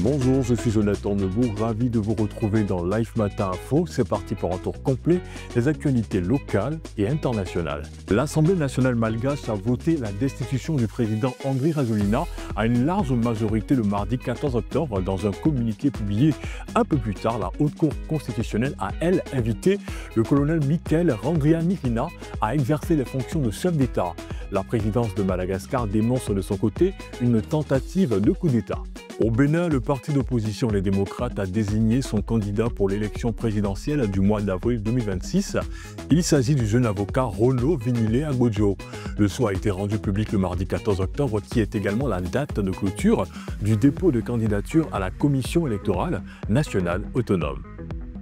Bonjour, je suis Jonathan Nebourg, ravi de vous retrouver dans Live Matin Info. C'est parti pour un tour complet des actualités locales et internationales. L'Assemblée nationale malgache a voté la destitution du président Andry Rajoelina à une large majorité le mardi 14 octobre. Dans un communiqué publié un peu plus tard, la Haute Cour constitutionnelle a, elle, invité le colonel Michael Randrianirina à exercer les fonctions de chef d'État. La présidence de Madagascar dénonce de son côté une tentative de coup d'État. Au Bénin, le parti d'opposition Les Démocrates a désigné son candidat pour l'élection présidentielle du mois d'avril 2026. Il s'agit du jeune avocat Rono Vinile Agodjo. Le choix a été rendu public le mardi 14 octobre, qui est également la date de clôture du dépôt de candidature à la Commission électorale nationale autonome.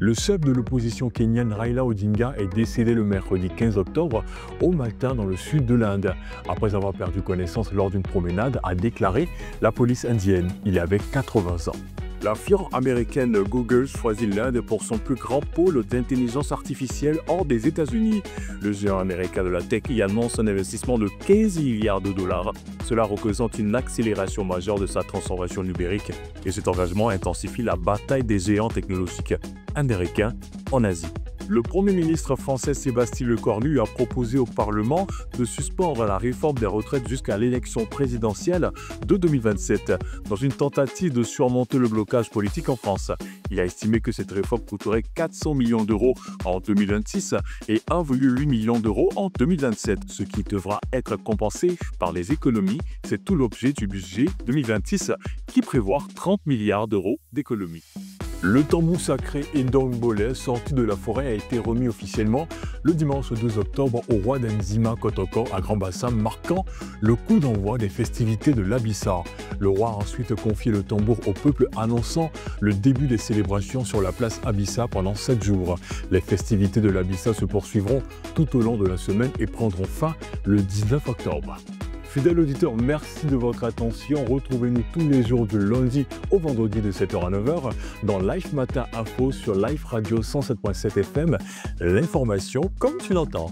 Le chef de l'opposition kenyane Raila Odinga est décédé le mercredi 15 octobre au matin dans le sud de l'Inde. Après avoir perdu connaissance lors d'une promenade, a déclaré la police indienne. Il avait 80 ans. La firme américaine Google choisit l'Inde pour son plus grand pôle d'intelligence artificielle hors des États-Unis. Le géant américain de la tech y annonce un investissement de 15 milliards de dollars. Cela représente une accélération majeure de sa transformation numérique et cet engagement intensifie la bataille des géants technologiques américains en Asie. Le Premier ministre français Sébastien Lecornu a proposé au Parlement de suspendre la réforme des retraites jusqu'à l'élection présidentielle de 2027, dans une tentative de surmonter le blocage politique en France. Il a estimé que cette réforme coûterait 400 millions d'euros en 2026 et 1,8 million d'euros en 2027, ce qui devra être compensé par les économies. C'est tout l'objet du budget 2026 qui prévoit 30 milliards d'euros d'économies. Le tambour sacré Ndongbole, sorti de la forêt, a été remis officiellement le dimanche 2 octobre au roi d'Enzima Kotoko à Grand-Bassam, marquant le coup d'envoi des festivités de l'Abissa. Le roi a ensuite confié le tambour au peuple, annonçant le début des célébrations sur la place Abissa pendant 7 jours. Les festivités de l'Abissa se poursuivront tout au long de la semaine et prendront fin le 19 octobre. Fidèles auditeurs, merci de votre attention. Retrouvez-nous tous les jours du lundi au vendredi de 7h à 9h dans Live Matin Info sur Live Radio 107.7 FM. L'information comme tu l'entends.